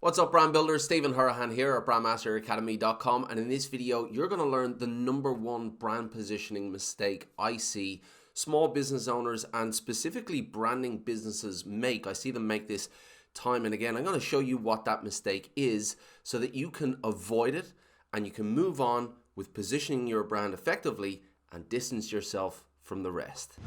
What's up, brand builders? Stephen Hurahan here at BrandBuildr.ai, and in this video you're going to learn the #1 brand positioning mistake I see small business owners and specifically branding businesses make. I see them make this time and again. I'm going to show you what that mistake is so that you can avoid it and you can move on with positioning your brand effectively and distance yourself from the rest.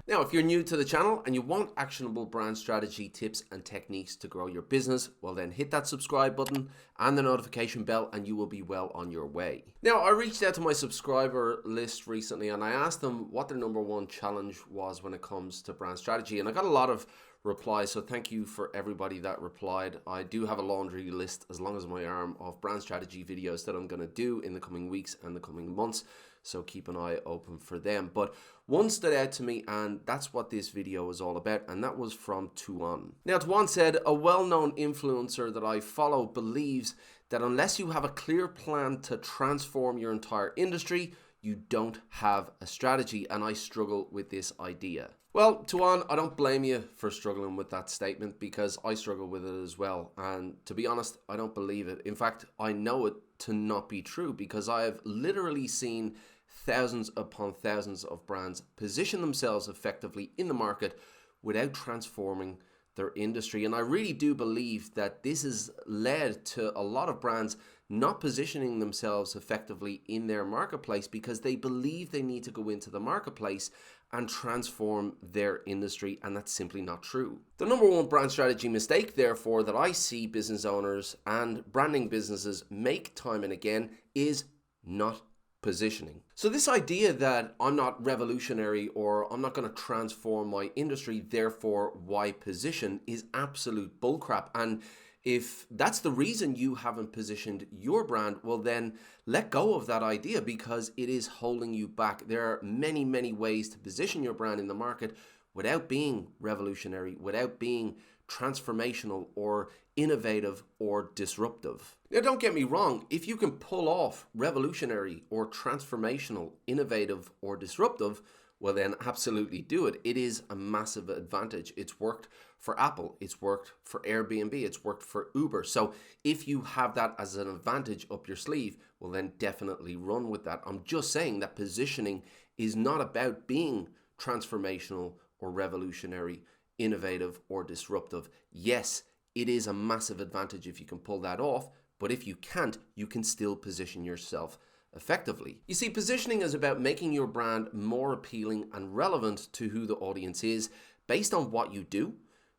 Now, if you're new to the channel and you want actionable brand strategy tips and techniques to grow your business, well then hit that subscribe button and the notification bell and you will be well on your way. Now, I reached out to my subscriber list recently and I asked them what their #1 challenge was when it comes to brand strategy, and I got a lot of replies, so thank you for everybody that replied. I do have a laundry list as long as my arm of brand strategy videos that I'm going to do in the coming weeks and the coming months, so keep an eye open for them. But one stood out to me, and that's what this video is all about, and that was from Tuan. Now, Tuan said, a well-known influencer that I follow believes that unless you have a clear plan to transform your entire industry, you don't have a strategy, and I struggle with this idea. Well, Tuan, I don't blame you for struggling with that statement because I struggle with it as well. And to be honest, I don't believe it. In fact, I know it to not be true because I have literally seen thousands upon thousands of brands position themselves effectively in the market without transforming their industry. And I really do believe that this has led to a lot of brands not positioning themselves effectively in their marketplace because they believe they need to go into the marketplace and transform their industry, and that's simply not true. The #1 brand strategy mistake, therefore, that I see business owners and branding businesses make time and again is not positioning. So this idea that I'm not revolutionary or I'm not going to transform my industry, therefore why position, is absolute bullcrap. And if that's the reason you haven't positioned your brand, well then let go of that idea because it is holding you back. There are many, many ways to position your brand in the market without being revolutionary, without being transformational or innovative or disruptive. Now, don't get me wrong, if you can pull off revolutionary or transformational, innovative or disruptive, well then absolutely do it. It is a massive advantage. It's worked for Apple, it's worked for Airbnb, it's worked for Uber. So if you have that as an advantage up your sleeve, well then definitely run with that. I'm just saying that positioning is not about being transformational or revolutionary, innovative or disruptive. Yes, it is a massive advantage if you can pull that off, but if you can't, you can still position yourself effectively. You see, positioning is about making your brand more appealing and relevant to who the audience is based on what you do,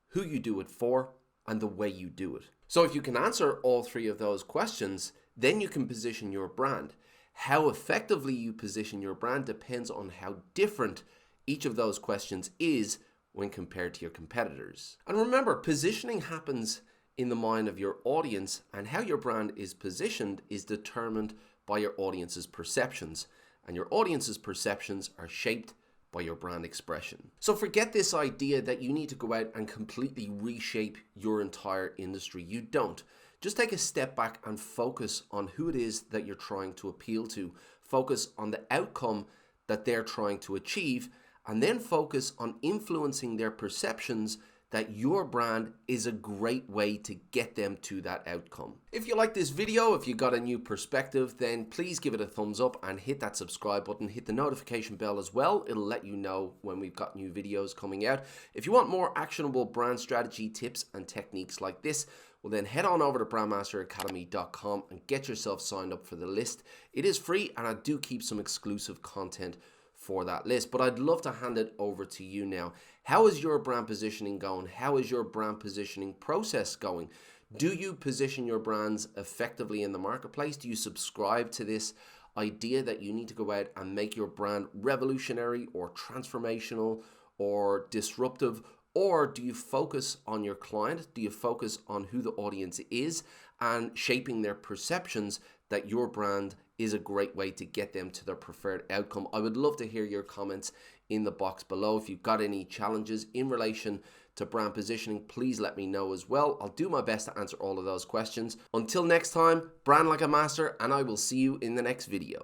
who you do it for, and the way you do it. So if you can answer all three of those questions, then you can position your brand. How effectively you position your brand depends on how different each of those questions is when compared to your competitors. And remember, positioning happens in the mind of your audience, and how your brand is positioned is determined by your audience's perceptions, and your audience's perceptions are shaped by your brand expression. So forget this idea that you need to go out and completely reshape your entire industry. You don't. Just take a step back and focus on who it is that you're trying to appeal to. Focus on the outcome that they're trying to achieve, and then focus on influencing their perceptions that your brand is a great way to get them to that outcome. If you like this video, if you got a new perspective, then please give it a thumbs up and hit that subscribe button. Hit the notification bell as well. It'll let you know when we've got new videos coming out. If you want more actionable brand strategy tips and techniques like this, well then head on over to BrandBuildr.ai and get yourself signed up for the list. It is free and I do keep some exclusive content for that list, but I'd love to hand it over to you now. How is your brand positioning going? How is your brand positioning process going? Do you position your brands effectively in the marketplace? Do you subscribe to this idea that you need to go out and make your brand revolutionary or transformational or disruptive? Or do you focus on your client? Do you focus on who the audience is and shaping their perceptions that your brand is a great way to get them to their preferred outcome? I would love to hear your comments in the box below. If you've got any challenges in relation to brand positioning, please let me know as well. I'll do my best to answer all of those questions. Until next time, brand like a master, and I will see you in the next video.